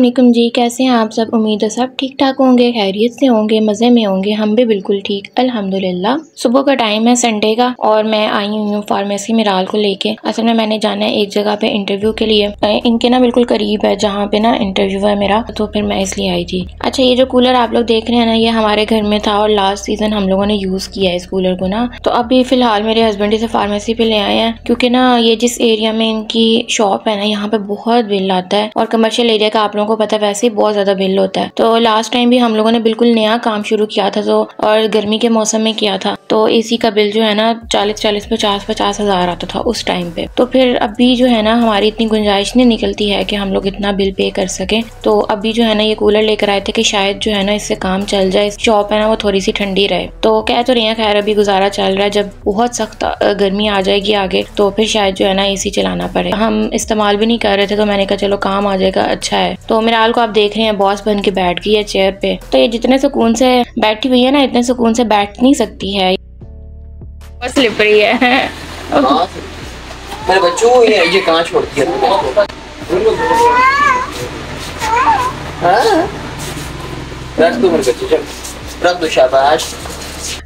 वालेकुम जी, कैसे हैं आप सब। उम्मीद है सब ठीक ठाक होंगे, खैरियत से होंगे, मज़े में होंगे। हम भी बिल्कुल ठीक अल्हम्दुलिल्लाह। सुबह का टाइम है संडे का और मैं आई हुई हूँ फार्मेसी मिराल को लेके। असल में मैंने जाना है एक जगह पे इंटरव्यू के लिए, इनके ना बिल्कुल करीब है जहाँ पे ना इंटरव्यू है मेरा, तो फिर मैं इसलिए आई थी। अच्छा, ये जो कूलर आप लोग देख रहे हैं ना, ये हमारे घर में था और लास्ट सीजन हम लोगों ने यूज़ किया है इस कूलर को ना। तो अभी फ़िलहाल मेरे हस्बैंड इसे फार्मेसी पे ले आए हैं, क्योंकि ना ये जिस एरिया में इनकी शॉप है ना, यहाँ पे बहुत बिल आता है और कमर्शियल एरिया का आप लोगों को पता है वैसे ही बहुत ज़्यादा बिल होता है। तो लास्ट टाइम भी हम लोगों ने बिल्कुल नया काम शुरू किया था, तो और गर्मी के मौसम में किया था, तो एसी का बिल जो है ना 40-50 हज़ार आता था उस टाइम पे। तो फिर अभी जो है ना हमारी इतनी गुंजाइश नहीं निकलती है कि हम लोग इतना बिल पे कर सकें, तो अभी जो है ना ये कूलर लेकर आए थे कि शायद जो है ना इससे काम चल जाए, शॉप है ना वो थोड़ी सी ठंडी रहे। तो कह तो रही है, खैर अभी गुजारा चल रहा है, जब बहुत सख्त गर्मी आ जाएगी आगे तो फिर शायद जो है ना एसी चलाना पड़े। हम इस्तेमाल भी नहीं कर रहे थे, तो मैंने कहा चलो काम आ जाएगा, अच्छा है। तो मिराल को आप देख रहे हैं बॉस बन के बैठ गई है चेयर पे, तो ये जितने सुकून से बैठी हुई है ना, इतने सुकून से बैठ नहीं सकती है, बस स्लिपरी है। मेरे बच्चों ये कहाँ छोड़ती है? रख दो मेरे बच्चे, चल रख दो, शाबाश।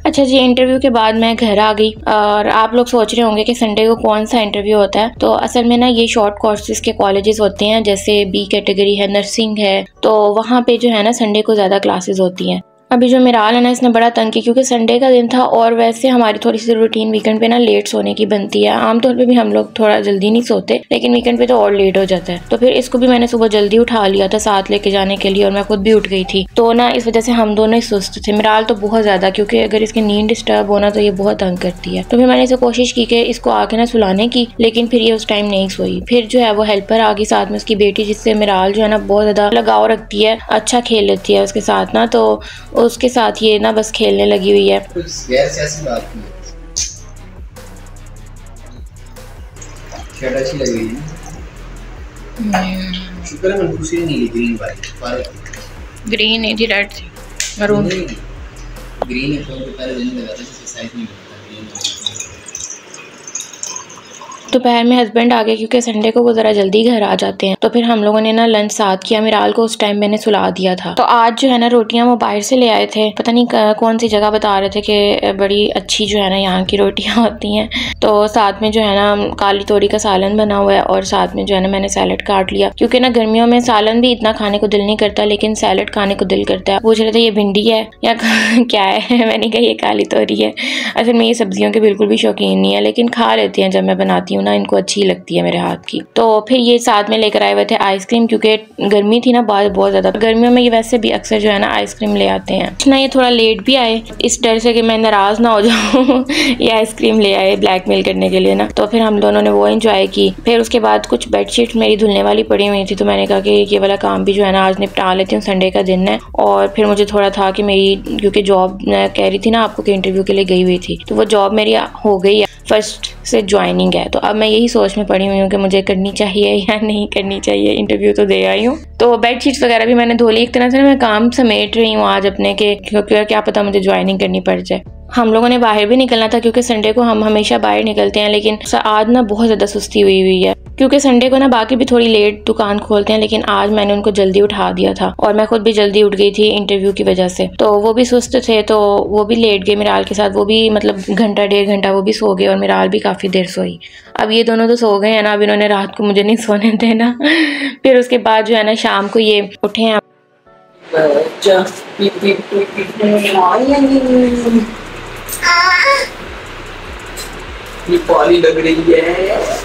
अच्छा जी, इंटरव्यू के बाद मैं घर आ गई और आप लोग सोच रहे होंगे कि संडे को कौन सा इंटरव्यू होता है। तो असल में ना ये शॉर्ट कोर्सेज के कॉलेजेस होते हैं, जैसे बी कैटेगरी है, नर्सिंग है, तो वहाँ पे जो है ना संडे को ज़्यादा क्लासेस होती हैं। अभी जो मिराल है ना, इसने बड़ा तंग किया क्योंकि संडे का दिन था और वैसे हमारी थोड़ी सी रूटीन वीकेंड पे ना लेट सोने की बनती है। आमतौर पे भी हम लोग थोड़ा जल्दी नहीं सोते, लेकिन वीकेंड पे तो और लेट हो जाता है। तो फिर इसको भी मैंने सुबह जल्दी उठा लिया था साथ लेके जाने के लिए, और मैं खुद भी उठ गई थी, तो ना इस वजह से हम दोनों ही सुस्त थे। मिराल तो बहुत ज़्यादा, क्योंकि अगर इसकी नींद डिस्टर्ब होना तो ये बहुत तंग करती है। तो फिर मैंने इसे कोशिश की कि इसको आके ना सुलाने की, लेकिन फिर ये उस टाइम नहीं सोई। फिर जो है वो हेल्पर आ गई साथ में उसकी बेटी, जिससे मिराल जो है ना बहुत ज़्यादा लगाव रखती है, अच्छा खेल लेती है उसके साथ ना, तो उसके साथ ये ना बस खेलने लगी हुई है। बात अच्छी लग रही है। शुक्र है खुशी नहीं ग्रीन वाली, ग्रीन नहीं थी, रेड थी, मरून। ग्रीन है तो पहले दिन लगा था, साइज नहीं होता। दोपहर में हस्बैंड आ गए क्योंकि संडे को वो ज़रा जल्दी घर आ जाते हैं, तो फिर हम लोगों ने ना लंच साथ किया। मिराल को उस टाइम मैंने सुला दिया था। तो आज जो है ना रोटियां वो बाहर से ले आए थे, पता नहीं कौन सी जगह बता रहे थे कि बड़ी अच्छी जो है ना यहाँ की रोटियां होती हैं। तो साथ में जो है ना काली तोरी का सालन बना हुआ है और साथ में जो है ना मैंने सैलड काट लिया, क्योंकि ना गर्मियों में सालन भी इतना खाने को दिल नहीं करता, लेकिन सैलड खाने को दिल करता है। पूछ रहे थे ये भिंडी है या क्या है, मैंने कहा ये काली तोरी है। असल में ये सब्जियों के बिल्कुल भी शौकीन नहीं है, लेकिन खा लेते हैं जब मैं बनाती हूँ ना, इनको अच्छी लगती है मेरे हाथ की। तो फिर ये साथ में लेकर आए हुए थे आइसक्रीम, क्योंकि गर्मी थी ना बहुत ज़्यादा। गर्मियों में ये वैसे भी अक्सर जो है ना आइसक्रीम ले आते हैं ना। ये थोड़ा लेट भी आए इस डर से कि मैं नाराज़ ना हो जाऊँ। ये आइसक्रीम ले आए ब्लैकमेल करने के लिए ना, तो फिर हम दोनों ने वो एंजॉय की। फिर उसके बाद कुछ बेडशीट मेरी धुलने वाली पड़ी हुई थी, तो मैंने कहा कि ये वाला काम भी जो है ना आज निपटा लेती हूँ, संडे का दिन है। और फिर मुझे थोड़ा था कि मेरी, क्योंकि जॉब कह रही थी ना आपको कि इंटरव्यू के लिए गई हुई थी, तो वो जॉब मेरी हो गई है, फर्स्ट से ज्वाइनिंग है। तो अब मैं यही सोच में पड़ी हुई हूँ कि मुझे करनी चाहिए या नहीं करनी चाहिए। इंटरव्यू तो दे आई हूँ, तो बेडशीट्स वगैरह भी मैंने धो ली। एक तरह से मैं काम समेट रही हूँ आज अपने के, क्योंकि क्या पता मुझे ज्वाइनिंग करनी पड़ जाए। हम लोगों ने बाहर भी निकलना था, क्योंकि संडे को हम हमेशा बाहर निकलते हैं, लेकिन आज ना बहुत ज़्यादा सुस्ती हुई है, क्योंकि संडे को ना बाकी भी थोड़ी लेट दुकान खोलते हैं, लेकिन आज मैंने उनको जल्दी उठा दिया था और मैं खुद भी जल्दी उठ गई थी इंटरव्यू की वजह से। तो वो भी सुस्त थे, तो वो भी लेट गए मिराल के साथ, वो भी मतलब घंटा 1.5 घंटा वो भी सो गए और मिराल भी काफ़ी देर सोई। अब ये दोनों तो सो गए हैं ना, अब इन्होंने रात को मुझे नहीं सोने देना। फिर उसके बाद जो है ना शाम को ये उठे हैं। ये पानी लग रही है।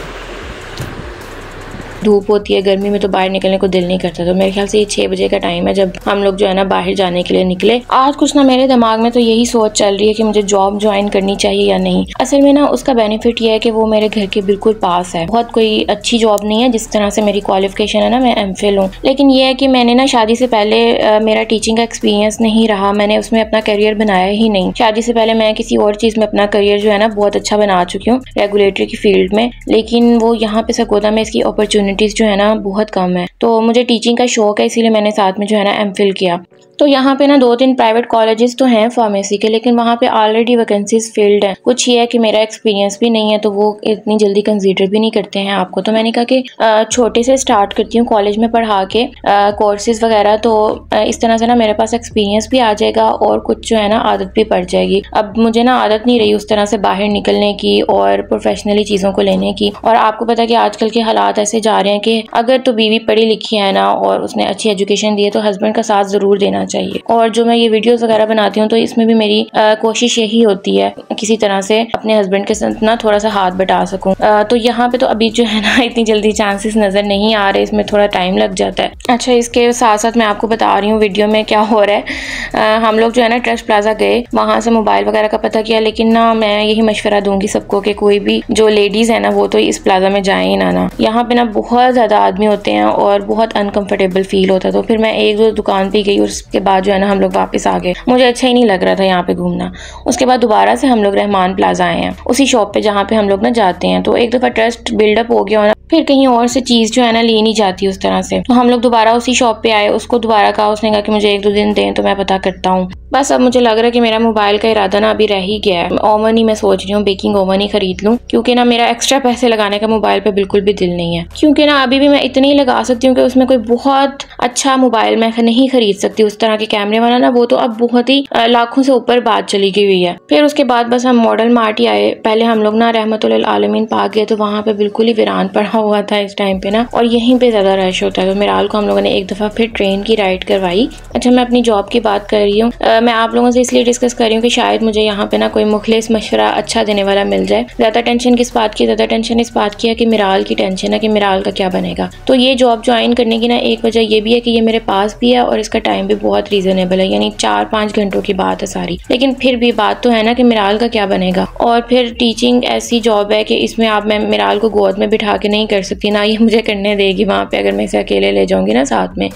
धूप होती है गर्मी में तो बाहर निकलने को दिल नहीं करता, तो मेरे ख्याल से ये 6 बजे का टाइम है जब हम लोग जो है ना बाहर जाने के लिए निकले। आज कुछ ना मेरे दिमाग में तो यही सोच चल रही है कि मुझे जॉब ज्वाइन करनी चाहिए या नहीं। असल में ना उसका बेनिफिट ये है कि वो मेरे घर के बिल्कुल पास है, बहुत कोई अच्छी जॉब नहीं है, जिस तरह से मेरी क्वालिफिकेशन है ना, मैं MPhil हूँ, लेकिन ये है कि मैंने ना शादी से पहले मेरा टीचिंग का एक्सपीरियंस नहीं रहा, मैंने उसमें अपना करियर बनाया ही नहीं। शादी से पहले मैं किसी और चीज़ में अपना करियर जो है ना बहुत अच्छा बना चुकी हूँ, रेगुलेटरी की फील्ड में, लेकिन वो यहाँ पे सरगोदा में इसकी अपॉर्चुनिटीज़ जो है ना बहुत कम है। तो मुझे टीचिंग का शौक है, इसीलिए मैंने साथ में जो है ना MPhil किया। तो यहाँ पे ना 2-3 प्राइवेट कॉलेजेस तो हैं फार्मेसी के, लेकिन वहाँ पे ऑलरेडी वैकेंसीज फिल्ड हैं। कुछ ये है कि मेरा एक्सपीरियंस भी नहीं है तो वो इतनी जल्दी कंसीडर भी नहीं करते हैं आपको। तो मैंने कहा कि छोटे से स्टार्ट करती हूँ कॉलेज में पढ़ा के कोर्सेज वगैरह, तो इस तरह से ना मेरे पास एक्सपीरियंस भी आ जाएगा और कुछ जो है ना आदत भी पड़ जाएगी। अब मुझे ना आदत नहीं रही उस तरह से बाहर निकलने की और प्रोफेशनली चीज़ों को लेने की। और आपको पता है कि आजकल के हालात ऐसे जा रहे हैं कि अगर तो बीवी पढ़ी लिखी है ना और उसने अच्छी एजुकेशन दी है तो हस्बैंड का साथ ज़रूर देना चाहिए। और जो मैं ये वीडियोस वगैरह बनाती हूँ तो इसमें भी मेरी कोशिश यही होती है किसी तरह से अपने हस्बैंड के साथ ना थोड़ा सा हाथ बटा सकूँ। तो यहाँ पे तो अभी जो है ना इतनी जल्दी चांसेस नज़र नहीं आ रहे, इसमें थोड़ा टाइम लग जाता है। अच्छा, इसके साथ साथ मैं आपको बता रही हूँ वीडियो में क्या हो रहा है। हम लोग जो है ना ट्रस्ट प्लाजा गए, वहाँ से मोबाइल वगैरह का पता किया, लेकिन ना मैं यही मशवरा दूंगी सबको कि कोई भी जो लेडीज़ है ना वो तो इस प्लाजा में जाए ही ना। यहाँ पे ना बहुत ज़्यादा आदमी होते हैं और बहुत अनकंफर्टेबल फील होता है। तो फिर मैं 1-2 दुकान पे गई और उसके बाद जो है ना हम लोग वापस आ गए। मुझे अच्छा ही नहीं लग रहा था यहाँ पे घूमना। उसके बाद दोबारा से हम लोग रहमान प्लाजा आए हैं, उसी शॉप पे जहाँ पे हम लोग ना जाते हैं। तो एक दफ़ा ट्रस्ट बिल्डअप हो गया ना, फिर कहीं और से चीज़ जो है ना ली नहीं जाती उस तरह से। तो हम लोग दोबारा उसी शॉप पे आए, उसको दोबारा कहा, उसने कहा कि मुझे 1-2 दिन दें तो मैं पता करता हूँ। बस अब मुझे लग रहा है कि मेरा मोबाइल का इरादा ना अभी रह ही गया है। ओवन ही मैं सोच रही हूँ बेकिंग ओवन ही खरीद लूँ, क्योंकि ना मेरा एक्स्ट्रा पैसे लगाने का मोबाइल पे बिल्कुल भी दिल नहीं है। क्योंकि ना अभी भी मैं इतने ही लगा सकती हूँ कि उसमें कोई बहुत अच्छा मोबाइल मैं नहीं खरीद सकती उस तरह के कैमरे वाला ना, वो तो अब बहुत ही लाखों से ऊपर बात चली गई हुई है। फिर उसके बाद बस हम मॉडल मार्ट ही आए। पहले हम लोग ना रहमतुल्लिल आलमीन पार्क गए, तो वहाँ पे बिल्कुल ही वीरान पड़ा हुआ था इस टाइम पे ना, और यहीं पे ज्यादा रश होता है। तो मिराल को हम लोगों ने एक दफा फिर ट्रेन की राइड करवाई। अच्छा, मैं अपनी जॉब की बात कर रही हूँ, मैं आप लोगों से इसलिए डिस्कस कर रही हूँ कि शायद मुझे यहाँ पे ना कोई मुखलिस मशवरा अच्छा देने वाला मिल जाए। ज्यादा टेंशन किस बात की? ज्यादा टेंशन इस बात की है कि मिराल की टेंशन है कि मिराल का क्या बनेगा। तो ये जॉब ज्वाइन करने की ना एक वजह ये भी है कि ये मेरे पास भी है और इसका टाइम भी बहुत रीजनेबल है, यानी 4-5 घंटों की बात है सारी। लेकिन फिर भी बात तो है ना कि मिराल का क्या बनेगा। और फिर टीचिंग ऐसी जॉब है कि इसमें आप मैं मिराल को गोद में बिठा के नहीं कर सकती, ना ये मुझे करने देगी वहाँ पे अगर मैं इसे अकेले ले जाऊंगी ना साथ में।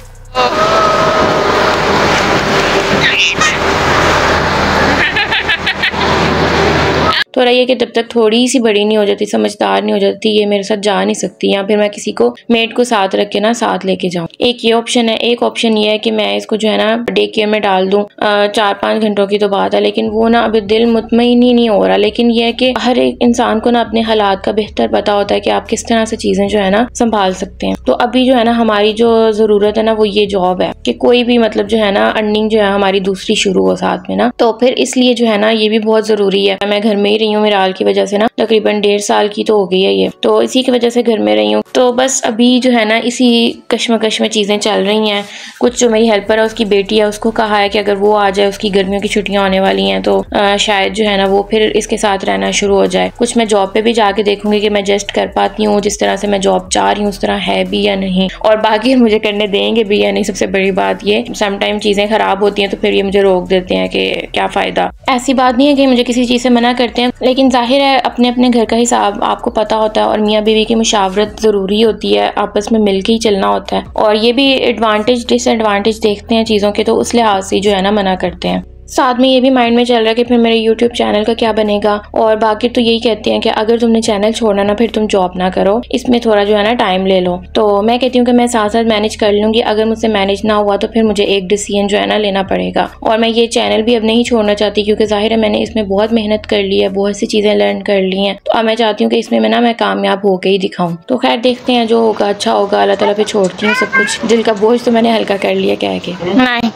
तो रही है कि जब तक थोड़ी सी बड़ी नहीं हो जाती, समझदार नहीं हो जाती, ये मेरे साथ जा नहीं सकती, या फिर मैं किसी को मेड को साथ रख के ना साथ लेके जाऊँ। एक ये ऑप्शन है। एक ऑप्शन ये है कि मैं इसको जो है ना डे केयर में डाल दूँ। 4-5 घंटों की तो बात है, लेकिन वो ना अभी दिल मुतमईन ही नहीं हो रहा। लेकिन ये है कि हर एक इंसान को ना अपने हालात का बेहतर पता होता है कि आप किस तरह से चीजें जो है ना संभाल सकते हैं। तो अभी जो है ना हमारी जो जरूरत है ना वो ये जॉब है कि कोई भी मतलब जो है ना अर्निंग जो है हमारी दूसरी शुरू हो साथ में ना। तो फिर इसलिए जो है ना ये भी बहुत जरूरी है। मैं घर में ही रही हूँ मिराल की वजह से ना, तकरीबन 1.5 साल की तो हो गई है ये, तो इसी की वजह से घर में रही हूँ। तो बस अभी जो है ना इसी कश्मकश में चीज़ें चल रही हैं। कुछ जो मेरी हेल्पर है उसकी बेटी है, उसको कहा है कि अगर वो आ जाए, उसकी गर्मियों की छुट्टियां होने वाली हैं तो शायद जो है ना वो फिर इसके साथ रहना शुरू हो जाए। कुछ मैं जॉब पे भी जाके देखूंगी कि मैं एडजस्ट कर पाती हूँ जिस तरह से मैं जॉब चाह रही हूँ उस तरह है भी या नहीं, और बाकी मुझे करने देंगे भी या नहीं। सबसे बड़ी बात ये, समटाइम चीज़ें खराब होती हैं तो फिर ये मुझे रोक देते हैं कि क्या फ़ायदा। ऐसी बात नहीं है कि मुझे किसी चीज़ से मना करते हैं, लेकिन जाहिर है अपने अपने घर का हिसाब आपको पता होता है और मियाँ बीवी की मुशावरत ज़रूरी होती है, आपस में मिल के ही चलना होता है। और ये भी एडवांटेज डिसएडवांटेज देखते हैं चीज़ों के, तो उस लिहाज से जो है ना मना करते हैं। साथ में ये भी माइंड में चल रहा है कि फिर मेरे YouTube चैनल का क्या बनेगा। और बाकी तो यही कहते हैं कि अगर तुमने चैनल छोड़ना ना फिर तुम जॉब ना करो, इसमें थोड़ा जो है ना टाइम ले लो। तो मैं कहती हूँ कि मैं साथ साथ मैनेज कर लूँगी। अगर मुझसे मैनेज ना हुआ तो फिर मुझे एक डिसीजन जो है ना लेना पड़ेगा। और मैं ये चैनल भी अब नहीं छोड़ना चाहती, क्योंकि जाहिर है मैंने इसमें बहुत मेहनत कर ली है, बहुत सी चीज़ें लर्न कर ली हैं। तो अब मैं चाहती हूँ कि इसमें मैं कामयाब होकर ही दिखाऊँ। तो खैर देखते हैं, जो होगा अच्छा होगा। अल्लाह ताला पे छोड़ती हूँ सब कुछ। दिल का बोझ तो मैंने हल्का कर लिया कह के। नहीं,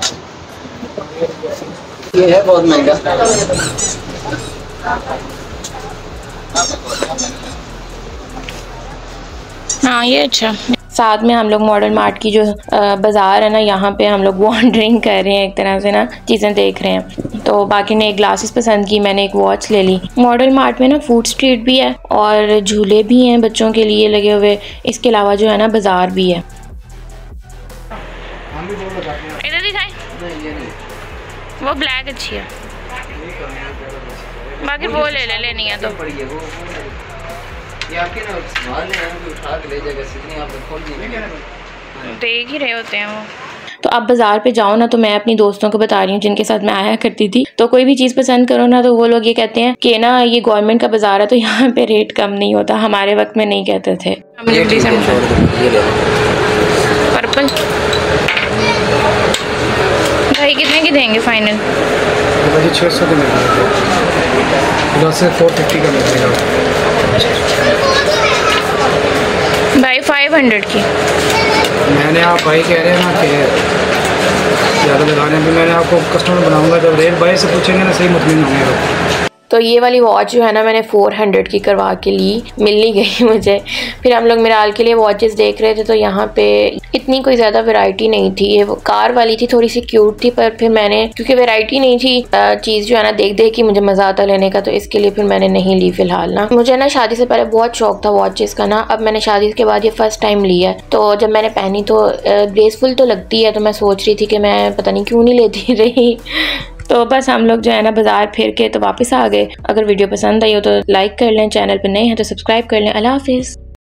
ये है बहुत महंगा। हाँ ये अच्छा। साथ में हम लोग मॉडल मार्ट की जो बाज़ार है ना, यहाँ पे हम लोग वॉन्डरिंग कर रहे हैं, एक तरह से ना चीज़ें देख रहे हैं। तो बाकी ने एक ग्लासेस पसंद की, मैंने एक वॉच ले ली। मॉडल मार्ट में ना फूड स्ट्रीट भी है और झूले भी हैं बच्चों के लिए लगे हुए। इसके अलावा जो है ना बाज़ार भी है। इधर दिखाएं, वो ब्लैक अच्छी है, बाकी वो ले लेनी है तो ये आपके ना सामान है, उठा के ले जाएगा, सिकनी आप खोल दीजिए, देख ही रहे होते हैं वो। तो अब बाज़ार पे जाओ ना, तो मैं अपनी दोस्तों को बता रही हूँ जिनके साथ मैं आया करती थी, तो कोई भी चीज़ पसंद करो ना तो वो लोग ये कहते हैं कि ना ये गवर्नमेंट का बाज़ार है तो यहाँ पे रेट कम नहीं होता। हमारे वक्त में नहीं कहते थे। पर्पल भाई की कितने की देंगे फाइनल? मुझे 600 के मिलेगा, 450 का मिलेगा भाई। 500 की मैंने, आप भाई कह रहे हैं ना कि ज़्यादा लगाने में, मैंने आपको कस्टमर बनाऊंगा, जब रेट भाई से पूछेंगे ना सही मुतमिन होंगे। तो ये वाली वॉच जो है ना मैंने 400 की करवा के ली, मिल नहीं गई मुझे। फिर हम लोग मिराल के लिए वॉचेस देख रहे थे, तो यहाँ पे इतनी कोई ज़्यादा वैरायटी नहीं थी। ये वो कार वाली थी, थोड़ी सी क्यूट थी, पर फिर मैंने, क्योंकि वैरायटी नहीं थी, चीज़ जो है ना देख देख के मुझे मज़ा आता लेने का, तो इसके लिए फिर मैंने नहीं ली फ़िलहाल ना। मुझे ना शादी से पहले बहुत शौक था वॉचेस का ना, अब मैंने शादी के बाद ये फ़र्स्ट टाइम लिया है। तो जब मैंने पहनी तो ग्रेसफुल तो लगती है, तो मैं सोच रही थी कि मैं पता नहीं क्यों नहीं लेती रही। तो बस हम लोग जो है ना बाज़ार फिर के तो वापस आ गए। अगर वीडियो पसंद आई हो तो लाइक कर लें, चैनल पर नए हैं तो सब्सक्राइब कर लें। अल्लाह हाफिज़।